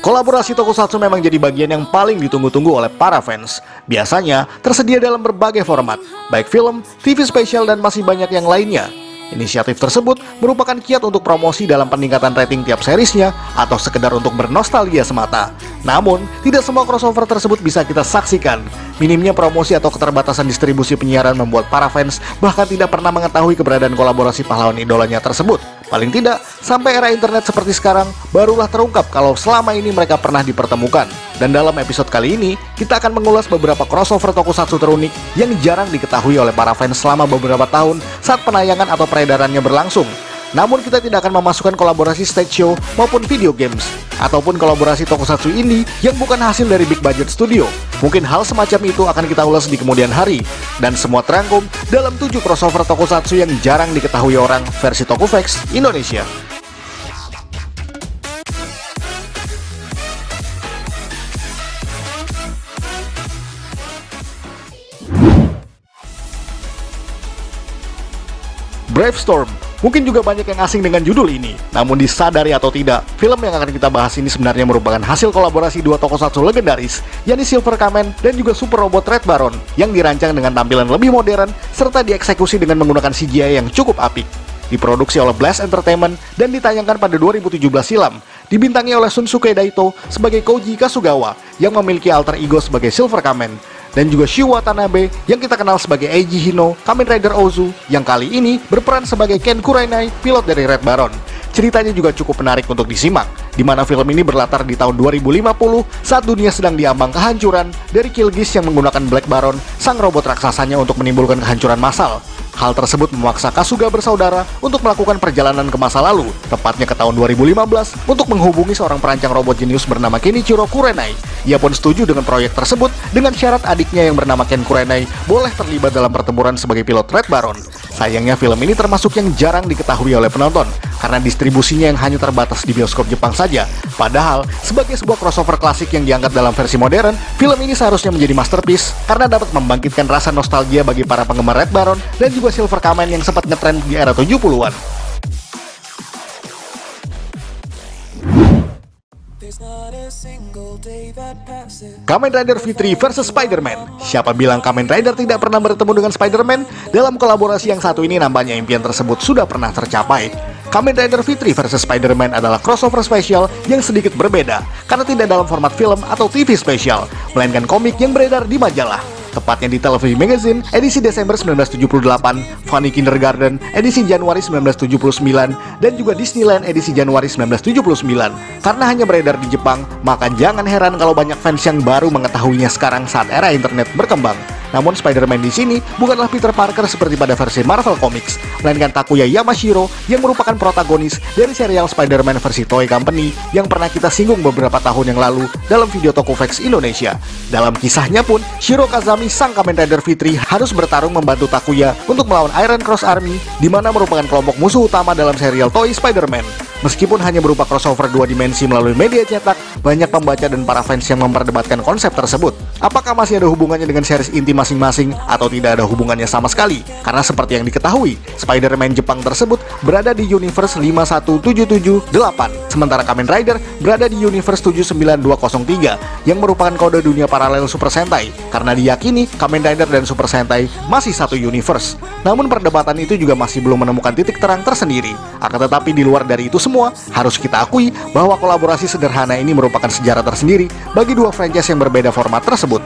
Kolaborasi tokusatsu memang jadi bagian yang paling ditunggu-tunggu oleh para fans. Biasanya tersedia dalam berbagai format, baik film, TV spesial, dan masih banyak yang lainnya. Inisiatif tersebut merupakan kiat untuk promosi dalam peningkatan rating tiap seriesnya atau sekedar untuk bernostalgia semata. Namun, tidak semua crossover tersebut bisa kita saksikan. Minimnya promosi atau keterbatasan distribusi penyiaran membuat para fans bahkan tidak pernah mengetahui keberadaan kolaborasi pahlawan idolanya tersebut. Paling tidak, sampai era internet seperti sekarang, barulah terungkap kalau selama ini mereka pernah dipertemukan. Dan dalam episode kali ini, kita akan mengulas beberapa crossover tokusatsu terunik yang jarang diketahui oleh para fans selama beberapa tahun saat penayangan atau peredarannya berlangsung. Namun kita tidak akan memasukkan kolaborasi stage show maupun video games, ataupun kolaborasi tokusatsu indie yang bukan hasil dari big budget studio. Mungkin hal semacam itu akan kita ulas di kemudian hari. Dan semua terangkum dalam 7 crossover tokusatsu yang jarang diketahui orang versi Tokufex Indonesia. Brave Storm. Mungkin juga banyak yang asing dengan judul ini. Namun disadari atau tidak, film yang akan kita bahas ini sebenarnya merupakan hasil kolaborasi dua tokusatsu legendaris, yakni Silver Kamen dan juga Super Robot Red Baron, yang dirancang dengan tampilan lebih modern serta dieksekusi dengan menggunakan CGI yang cukup apik. Diproduksi oleh Blast Entertainment dan ditayangkan pada 2017 silam. Dibintangi oleh Shunsuke Daito sebagai Koji Kasugawa yang memiliki alter ego sebagai Silver Kamen, dan juga Shu Watanabe yang kita kenal sebagai Eiji Hino, Kamen Rider Ozu, yang kali ini berperan sebagai Ken Kurenai, pilot dari Red Baron. Ceritanya juga cukup menarik untuk disimak, di mana film ini berlatar di tahun 2050 saat dunia sedang diambang kehancuran dari Killgis yang menggunakan Black Baron, sang robot raksasanya, untuk menimbulkan kehancuran massal. Hal tersebut memaksa Kasuga bersaudara untuk melakukan perjalanan ke masa lalu, tepatnya ke tahun 2015, untuk menghubungi seorang perancang robot jenius bernama Kenichiro Kurenai. Ia pun setuju dengan proyek tersebut dengan syarat adiknya yang bernama Ken Kurenai boleh terlibat dalam pertempuran sebagai pilot Red Baron. Sayangnya film ini termasuk yang jarang diketahui oleh penonton, karena distribusinya yang hanya terbatas di bioskop Jepang saja. Padahal, sebagai sebuah crossover klasik yang diangkat dalam versi modern, film ini seharusnya menjadi masterpiece karena dapat membangkitkan rasa nostalgia bagi para penggemar Red Baron dan juga Silver Kamen yang sempat ngetren di era 70-an. Kamen Rider V3 vs Spider-Man. Siapa bilang Kamen Rider tidak pernah bertemu dengan Spider-Man? Dalam kolaborasi yang satu ini nampaknya impian tersebut sudah pernah tercapai. Kamen Rider V3 vs Spider-Man adalah crossover spesial yang sedikit berbeda karena tidak dalam format film atau TV spesial, melainkan komik yang beredar di majalah. Tepatnya di Television Magazine edisi Desember 1978, Funny Kindergarten edisi Januari 1979, dan juga Disneyland edisi Januari 1979. Karena hanya beredar di Jepang, maka jangan heran kalau banyak fans yang baru mengetahuinya sekarang saat era internet berkembang. Namun Spider-Man di sini bukanlah Peter Parker seperti pada versi Marvel Comics, melainkan Takuya Yamashiro yang merupakan protagonis dari serial Spider-Man versi Toei Company yang pernah kita singgung beberapa tahun yang lalu dalam video Tokufex Indonesia. Dalam kisahnya pun, Shiro Kazami, sang Kamen Rider V3, harus bertarung membantu Takuya untuk melawan Iron Cross Army, di mana merupakan kelompok musuh utama dalam serial Toei Spider-Man. Meskipun hanya berupa crossover 2 dimensi melalui media cetak, banyak pembaca dan para fans yang memperdebatkan konsep tersebut. Apakah masih ada hubungannya dengan series inti masing-masing atau tidak ada hubungannya sama sekali? Karena seperti yang diketahui, Spider-Man Jepang tersebut berada di Universe 51778, sementara Kamen Rider berada di Universe 79203 yang merupakan kode dunia paralel Super Sentai, karena diyakini Kamen Rider dan Super Sentai masih satu universe. Namun perdebatan itu juga masih belum menemukan titik terang tersendiri. Akan tetapi di luar dari itu semua, harus kita akui bahwa kolaborasi sederhana ini merupakan sejarah tersendiri bagi dua franchise yang berbeda format tersebut.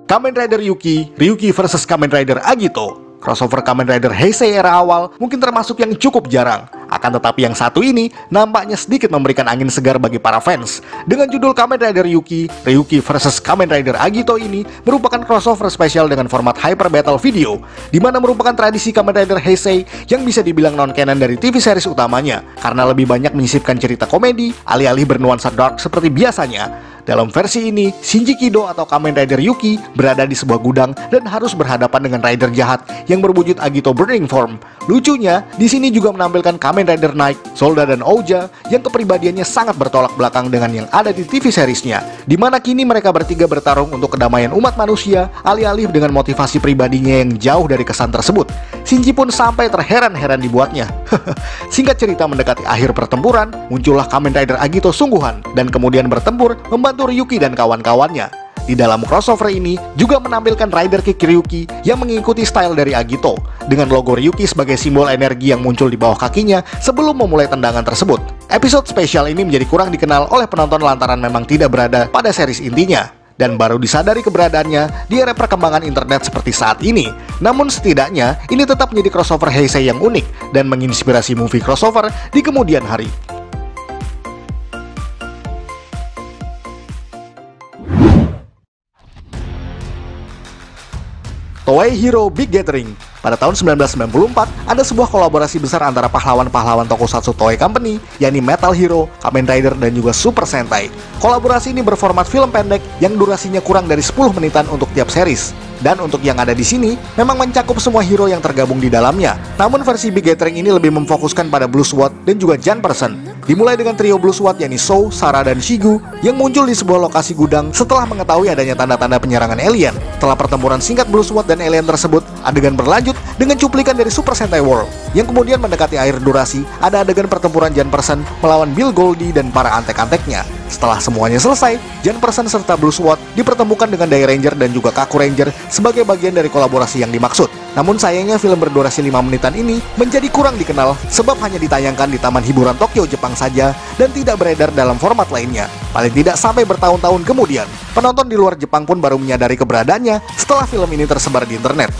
Kamen Rider Ryuki vs Kamen Rider Agito. Crossover Kamen Rider Heisei era awal mungkin termasuk yang cukup jarang. Akan tetapi yang satu ini nampaknya sedikit memberikan angin segar bagi para fans. Dengan judul Kamen Rider Ryuki vs Kamen Rider Agito ini merupakan crossover spesial dengan format Hyper Battle Video, di mana merupakan tradisi Kamen Rider Heisei yang bisa dibilang non-canon dari TV series utamanya, karena lebih banyak menyisipkan cerita komedi, alih-alih bernuansa dark seperti biasanya. Dalam versi ini, Shinji Kido atau Kamen Rider Yuki berada di sebuah gudang dan harus berhadapan dengan rider jahat yang berwujud Agito Burning Form. Lucunya, di sini juga menampilkan Kamen Rider Knight, Solda dan Ouja yang kepribadiannya sangat bertolak belakang dengan yang ada di TV seriesnya, di mana kini mereka bertiga bertarung untuk kedamaian umat manusia, alih-alih dengan motivasi pribadinya yang jauh dari kesan tersebut. Shinji pun sampai terheran-heran dibuatnya. Singkat cerita, mendekati akhir pertempuran, muncullah Kamen Rider Agito sungguhan dan kemudian bertempur membantu Ryuki dan kawan-kawannya. Di dalam crossover ini juga menampilkan Rider Kick Ryuki yang mengikuti style dari Agito, dengan logo Ryuki sebagai simbol energi yang muncul di bawah kakinya sebelum memulai tendangan tersebut. Episode spesial ini menjadi kurang dikenal oleh penonton lantaran memang tidak berada pada series intinya, dan baru disadari keberadaannya di era perkembangan internet seperti saat ini. Namun setidaknya, ini tetap menjadi crossover Heisei yang unik dan menginspirasi movie crossover di kemudian hari. Toei Hero Big Gathering. Pada tahun 1994, ada sebuah kolaborasi besar antara pahlawan-pahlawan tokusatsu Toei Company, yakni Metal Hero, Kamen Rider, dan juga Super Sentai. Kolaborasi ini berformat film pendek yang durasinya kurang dari 10 menitan untuk tiap series. Dan untuk yang ada di sini, memang mencakup semua hero yang tergabung di dalamnya. Namun versi Big Gathering ini lebih memfokuskan pada Blue SWAT dan juga Jan Person. Dimulai dengan trio Blue SWAT yakni Sou, Sarah, dan Shigu yang muncul di sebuah lokasi gudang setelah mengetahui adanya tanda-tanda penyerangan alien. Setelah pertempuran singkat Blue SWAT dan alien tersebut, adegan berlanjut dengan cuplikan dari Super Sentai World. Yang kemudian mendekati akhir durasi, ada adegan pertempuran Jan Person melawan Bill Goldie dan para antek-anteknya. Setelah semuanya selesai, Jan Person serta Blue SWAT dipertemukan dengan Dai Ranger dan juga Kaku Ranger sebagai bagian dari kolaborasi yang dimaksud. Namun sayangnya film berdurasi 5 menitan ini menjadi kurang dikenal sebab hanya ditayangkan di Taman Hiburan Tokyo, Jepang saja dan tidak beredar dalam format lainnya. Paling tidak sampai bertahun-tahun kemudian, penonton di luar Jepang pun baru menyadari keberadaannya setelah film ini tersebar di internet.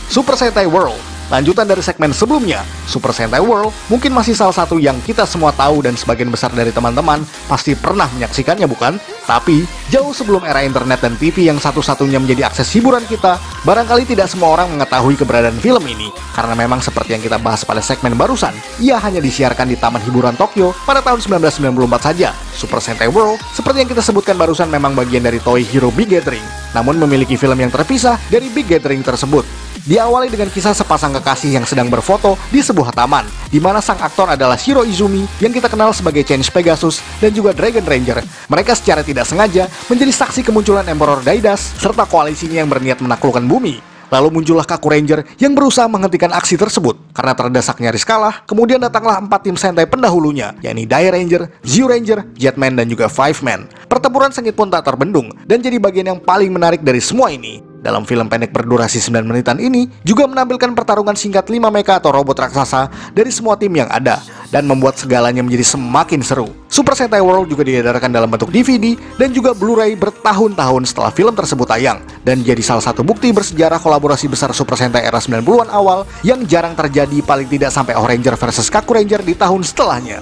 Super Sentai World. Lanjutan dari segmen sebelumnya, Super Sentai World mungkin masih salah satu yang kita semua tahu dan sebagian besar dari teman-teman pasti pernah menyaksikannya, bukan? Tapi, jauh sebelum era internet dan TV yang satu-satunya menjadi akses hiburan kita, barangkali tidak semua orang mengetahui keberadaan film ini. Karena memang seperti yang kita bahas pada segmen barusan, ia hanya disiarkan di Taman Hiburan Tokyo pada tahun 1994 saja. Super Sentai World, seperti yang kita sebutkan barusan, memang bagian dari Toei Hero Big Gathering, namun memiliki film yang terpisah dari Big Gathering tersebut. Diawali dengan kisah sepasang kekasih yang sedang berfoto di sebuah taman, di mana sang aktor adalah Shiro Izumi yang kita kenal sebagai Change Pegasus dan juga Dragon Ranger. Mereka secara tidak sengaja menjadi saksi kemunculan Emperor Daidas serta koalisinya yang berniat menaklukkan bumi. Lalu muncullah Kaku Ranger yang berusaha menghentikan aksi tersebut. Karena terdesak nyaris kalah, kemudian datanglah 4 tim Sentai pendahulunya, yakni Dai Ranger, Zio Ranger, Jetman, dan juga Five Man. Pertempuran sengit pun tak terbendung dan jadi bagian yang paling menarik dari semua ini. Dalam film pendek berdurasi 9 menitan ini juga menampilkan pertarungan singkat 5 mecha atau robot raksasa dari semua tim yang ada dan membuat segalanya menjadi semakin seru. Super Sentai World juga diedarkan dalam bentuk DVD dan juga Blu-ray bertahun-tahun setelah film tersebut tayang dan jadi salah satu bukti bersejarah kolaborasi besar Super Sentai era 90-an awal yang jarang terjadi, paling tidak sampai Ohranger versus Kaku Ranger di tahun setelahnya.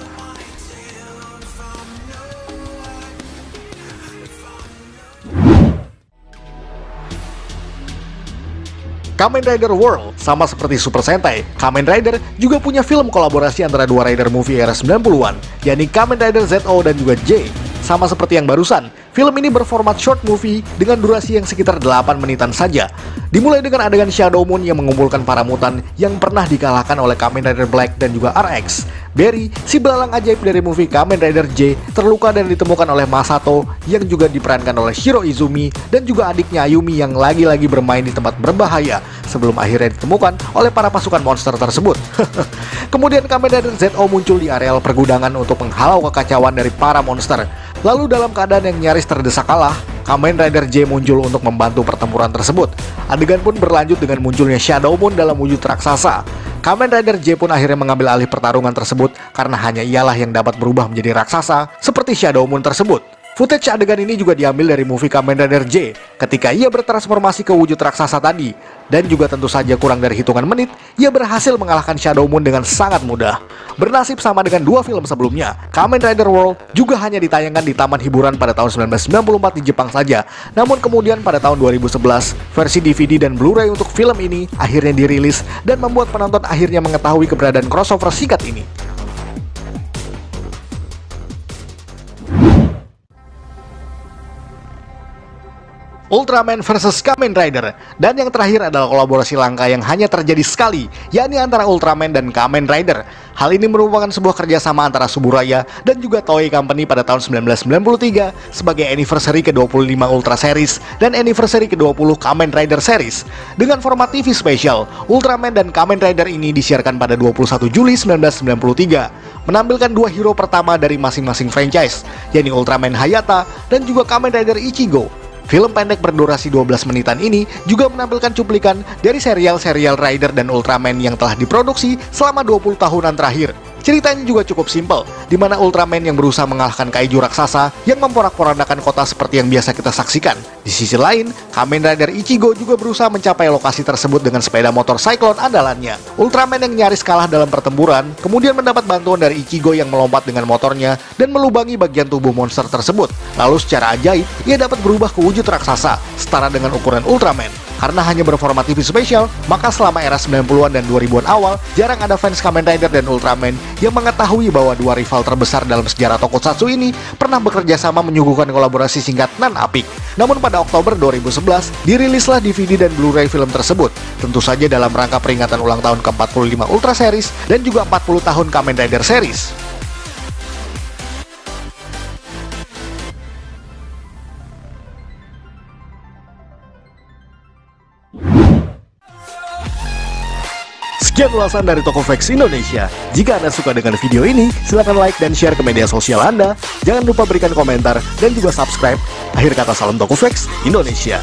Kamen Rider World. Sama seperti Super Sentai, Kamen Rider juga punya film kolaborasi antara dua rider movie era 90-an, yakni Kamen Rider ZO dan juga J. Sama seperti yang barusan, film ini berformat short movie dengan durasi yang sekitar 8 menitan saja. Dimulai dengan adegan Shadow Moon yang mengumpulkan para mutan yang pernah dikalahkan oleh Kamen Rider Black dan juga RX. Barry, si belalang ajaib dari movie Kamen Rider J, terluka dan ditemukan oleh Masato yang juga diperankan oleh Shiro Izumi dan juga adiknya Ayumi yang lagi-lagi bermain di tempat berbahaya sebelum akhirnya ditemukan oleh para pasukan monster tersebut. Kemudian Kamen Rider ZO muncul di areal pergudangan untuk menghalau kekacauan dari para monster. Lalu dalam keadaan yang nyaris terdesak kalah, Kamen Rider J muncul untuk membantu pertempuran tersebut. Adegan pun berlanjut dengan munculnya Shadow Moon dalam wujud raksasa. Kamen Rider J pun akhirnya mengambil alih pertarungan tersebut karena hanya ialah yang dapat berubah menjadi raksasa seperti Shadow Moon tersebut. Footage adegan ini juga diambil dari movie Kamen Rider J ketika ia bertransformasi ke wujud raksasa tadi. Dan juga tentu saja kurang dari hitungan menit, ia berhasil mengalahkan Shadow Moon dengan sangat mudah. Bernasib sama dengan dua film sebelumnya, Kamen Rider World juga hanya ditayangkan di taman hiburan pada tahun 1994 di Jepang saja. Namun kemudian pada tahun 2011, versi DVD dan Blu-ray untuk film ini akhirnya dirilis dan membuat penonton akhirnya mengetahui keberadaan crossover singkat ini. Ultraman vs Kamen Rider. Dan yang terakhir adalah kolaborasi langka yang hanya terjadi sekali, yakni antara Ultraman dan Kamen Rider. Hal ini merupakan sebuah kerjasama antara Suburaya dan juga Toei Company pada tahun 1993 sebagai anniversary ke-25 Ultra Series dan anniversary ke-20 Kamen Rider Series. Dengan format TV spesial, Ultraman dan Kamen Rider ini disiarkan pada 21 Juli 1993, menampilkan dua hero pertama dari masing-masing franchise, yakni Ultraman Hayata dan juga Kamen Rider Ichigo. Film pendek berdurasi 12 menitan ini juga menampilkan cuplikan dari serial-serial Rider dan Ultraman yang telah diproduksi selama 20 tahunan terakhir. Ceritanya juga cukup simpel, di mana Ultraman yang berusaha mengalahkan kaiju raksasa yang memporak-porandakan kota seperti yang biasa kita saksikan. Di sisi lain, Kamen Rider Ichigo juga berusaha mencapai lokasi tersebut dengan sepeda motor Cyclone andalannya. Ultraman yang nyaris kalah dalam pertempuran, kemudian mendapat bantuan dari Ichigo yang melompat dengan motornya dan melubangi bagian tubuh monster tersebut. Lalu secara ajaib, ia dapat berubah ke wujud raksasa, setara dengan ukuran Ultraman. Karena hanya berformat TV spesial, maka selama era 90-an dan 2000-an awal, jarang ada fans Kamen Rider dan Ultraman yang mengetahui bahwa dua rival terbesar dalam sejarah tokusatsu ini pernah bekerja sama menyuguhkan kolaborasi singkat nan apik. Namun pada Oktober 2011, dirilislah DVD dan Blu-ray film tersebut, tentu saja dalam rangka peringatan ulang tahun ke-45 Ultra Series dan juga 40 tahun Kamen Rider Series. Sekian ulasan dari Tokofax Indonesia. Jika Anda suka dengan video ini, silahkan like dan share ke media sosial Anda. Jangan lupa berikan komentar dan juga subscribe. Akhir kata, salam Tokofax Indonesia.